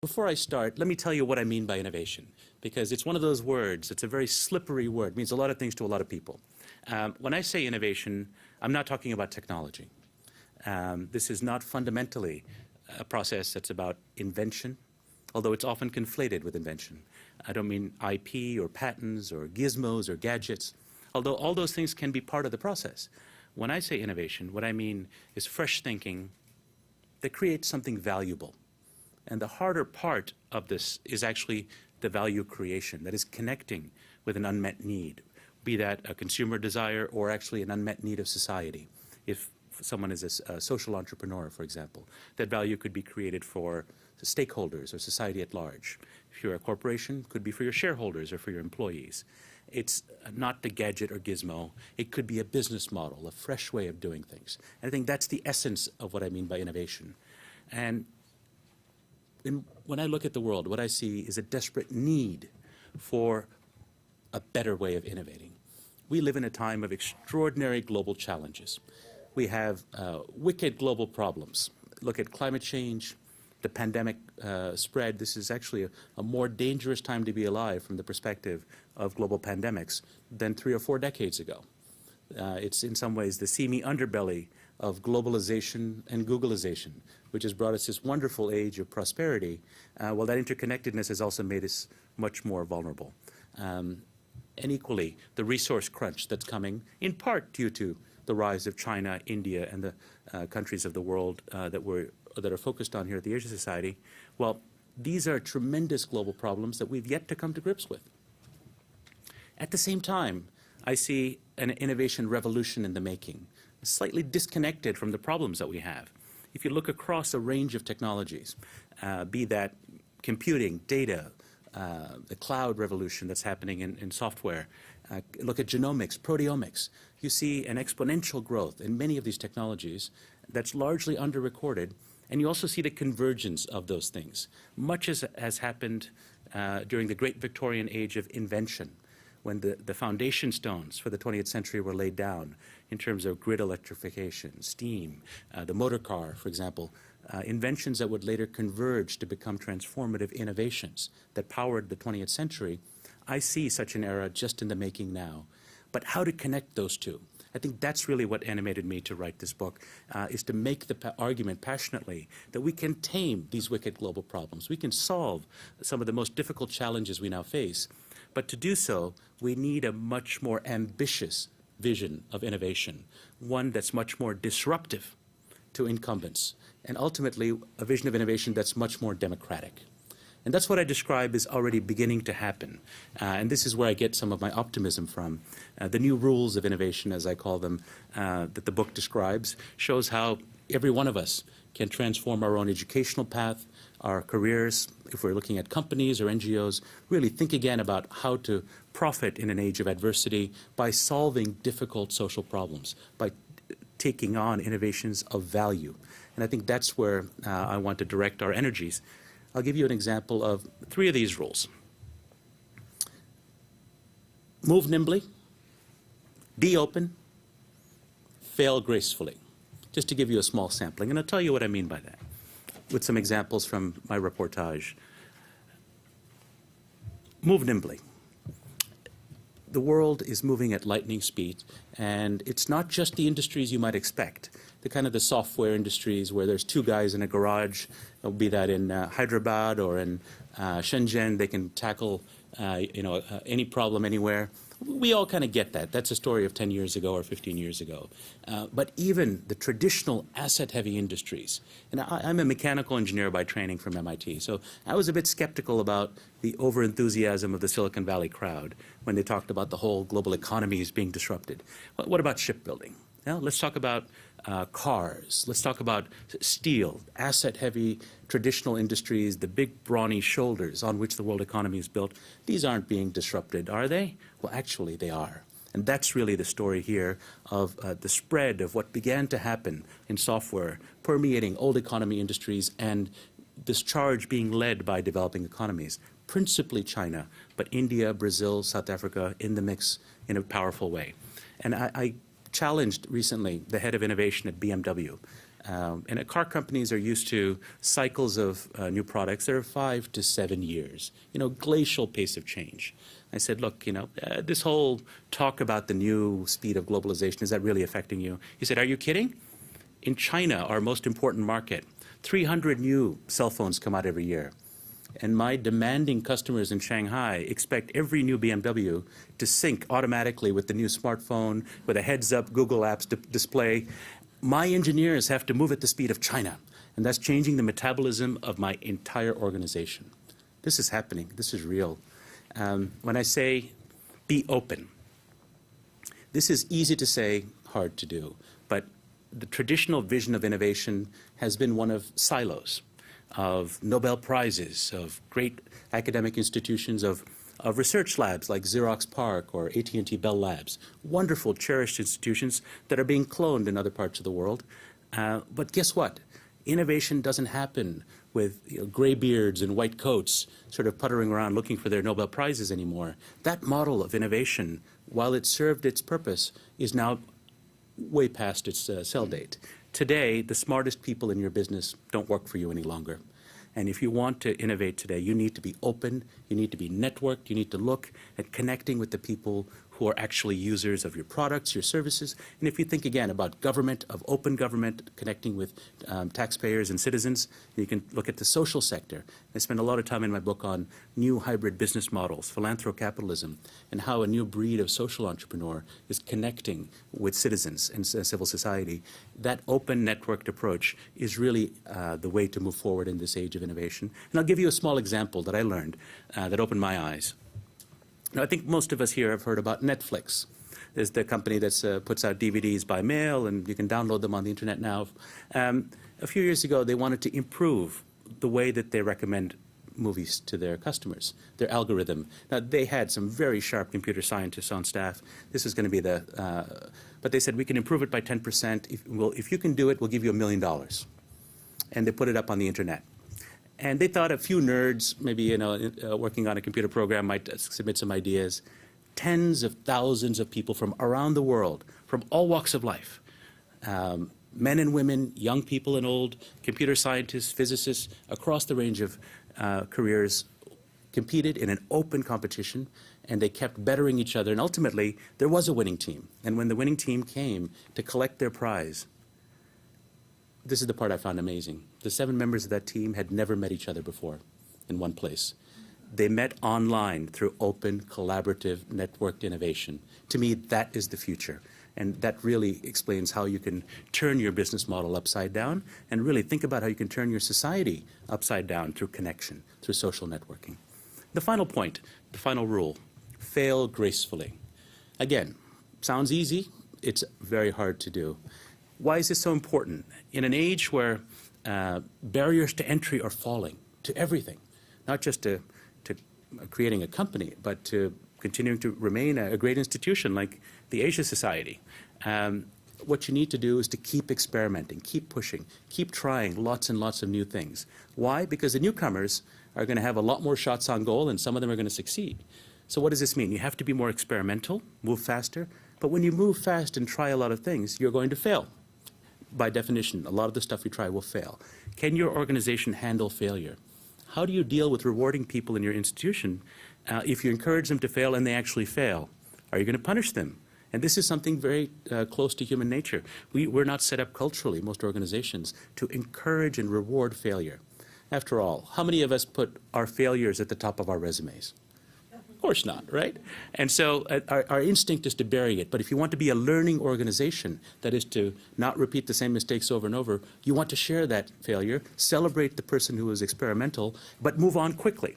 Before I start, let me tell you what I mean by innovation, because it's one of those words, it's a very slippery word, it means a lot of things to a lot of people. When I say innovation, I'm not talking about technology. This is not fundamentally a process that's about invention, although it's often conflated with invention. I don't mean IP or patents or gizmos or gadgets, although all those things can be part of the process. When I say innovation, what I mean is fresh thinking that creates something valuable. And the harder part of this is actually the value creation, that is connecting with an unmet need, be that a consumer desire or actually an unmet need of society. If someone is a social entrepreneur, for example, that value could be created for the stakeholders or society at large. If you're a corporation, it could be for your shareholders or for your employees. It's not the gadget or gizmo. It could be a business model, a fresh way of doing things. And I think that's the essence of what I mean by innovation. And when I look at the world, what I see is a desperate need for a better way of innovating. We live in a time of extraordinary global challenges. We have wicked global problems. Look at climate change, the pandemic spread. This is actually a more dangerous time to be alive from the perspective of global pandemics than 3 or 4 decades ago. It's in some ways the seamy underbelly of globalization and Googleization, which has brought us this wonderful age of prosperity, while that interconnectedness has also made us much more vulnerable. And equally, the resource crunch that's coming, in part due to the rise of China, India, and the countries of the world that are focused on here at the Asia Society, well, these are tremendous global problems that we've yet to come to grips with. At the same time, I see an innovation revolution in the making, slightly disconnected from the problems that we have. If you look across a range of technologies, be that computing, data, the cloud revolution that's happening in software, look at genomics, proteomics, you see an exponential growth in many of these technologies that's largely under-recorded, and you also see the convergence of those things. Much has happened during the great Victorian age of invention, when the foundation stones for the 20th century were laid down in terms of grid electrification, steam, the motor car, for example, inventions that would later converge to become transformative innovations that powered the 20th century. I see such an era just in the making now. But how to connect those two? I think that's really what animated me to write this book, is to make the argument passionately that we can tame these wicked global problems. We can solve some of the most difficult challenges we now face. But to do so, we need a much more ambitious vision of innovation, one that's much more disruptive to incumbents, and ultimately a vision of innovation that's much more democratic. And that's what I describe as already beginning to happen. And this is where I get some of my optimism from. The new rules of innovation, as I call them, that the book describes, shows how every one of us can transform our own educational path, our careers. If we're looking at companies or NGOs, really think again about how to profit in an age of adversity by solving difficult social problems, by taking on innovations of value. And I think that's where I want to direct our energies. I'll give you an example of 3 of these rules. Move nimbly, be open, fail gracefully. Just to give you a small sampling, and I'll tell you what I mean by that with some examples from my reportage. Move nimbly. The world is moving at lightning speed, and it's not just the industries you might expect. The kind of the software industries where there's 2 guys in a garage, be that in Hyderabad or in Shenzhen, they can tackle any problem anywhere. We all kind of get that. That's a story of 10 years ago or 15 years ago. But even the traditional asset-heavy industries, and I'm a mechanical engineer by training from MIT, so I was a bit skeptical about the over-enthusiasm of the Silicon Valley crowd when they talked about the whole global economy is being disrupted. What about shipbuilding? Now, let's talk about cars. Let's talk about steel, asset-heavy traditional industries, the big brawny shoulders on which the world economy is built. These aren't being disrupted, are they? Well, actually, they are. And that's really the story here of the spread of what began to happen in software, permeating old economy industries, and this charge being led by developing economies, principally China, but India, Brazil, South Africa in the mix in a powerful way. And I challenged recently the head of innovation at BMW, And car companies are used to cycles of new products that are 5 to 7 years, glacial pace of change. I said, look, this whole talk about the new speed of globalization, is that really affecting you? He said, are you kidding? In China, our most important market, 300 new cell phones come out every year. And my demanding customers in Shanghai expect every new BMW to sync automatically with the new smartphone, with a heads-up Google Apps display. My engineers have to move at the speed of China, and that's changing the metabolism of my entire organization. This is happening. This is real. When I say be open, this is easy to say, hard to do. But the traditional vision of innovation has been one of silos, of Nobel Prizes, of great academic institutions, of research labs like Xerox PARC or AT&T Bell Labs, wonderful, cherished institutions that are being cloned in other parts of the world. But guess what? Innovation doesn't happen with gray beards and white coats sort of puttering around looking for their Nobel Prizes anymore. That model of innovation, while it served its purpose, is now way past its sell date. Today, the smartest people in your business don't work for you any longer. And if you want to innovate today, you need to be open, you need to be networked, you need to look at connecting with the people who are actually users of your products, your services. And if you think again about government, of open government, connecting with taxpayers and citizens, you can look at the social sector. I spend a lot of time in my book on new hybrid business models, philanthrocapitalism, and how a new breed of social entrepreneur is connecting with citizens and civil society. That open networked approach is really the way to move forward in this age of innovation. And I'll give you a small example that I learned that opened my eyes. Now, I think most of us here have heard about Netflix. There's the company that puts out DVDs by mail, and you can download them on the internet now. A few years ago, they wanted to improve the way that they recommend movies to their customers, their algorithm. Now, they had some very sharp computer scientists on staff. This is going to be but they said, we can improve it by 10%. If you can do it, we'll give you $1 million. And they put it up on the internet. And they thought a few nerds, maybe working on a computer program, might submit some ideas. Tens of thousands of people from around the world, from all walks of life, men and women, young people and old, computer scientists, physicists, across the range of careers, competed in an open competition, and they kept bettering each other. And ultimately, there was a winning team. And when the winning team came to collect their prize, this is the part I found amazing. The 7 members of that team had never met each other before in one place. They met online through open, collaborative, networked innovation. To me, that is the future. And that really explains how you can turn your business model upside down and really think about how you can turn your society upside down through connection, through social networking. The final point, the final rule, fail gracefully. Again, sounds easy, it's very hard to do. Why is this so important? In an age where barriers to entry are falling to everything, not just to creating a company, but to continuing to remain a great institution like the Asia Society. What you need to do is to keep experimenting, keep pushing, keep trying lots and lots of new things. Why? Because the newcomers are going to have a lot more shots on goal, and some of them are going to succeed. So what does this mean? You have to be more experimental, move faster, but when you move fast and try a lot of things, you're going to fail. By definition, a lot of the stuff you try will fail. Can your organization handle failure? How do you deal with rewarding people in your institution if you encourage them to fail and they actually fail? Are you going to punish them? And this is something very close to human nature. We're not set up culturally, most organizations, to encourage and reward failure. After all, how many of us put our failures at the top of our resumes? Of course not, right? And so our instinct is to bury it. But if you want to be a learning organization, that is to not repeat the same mistakes over and over, you want to share that failure, celebrate the person who was experimental, but move on quickly.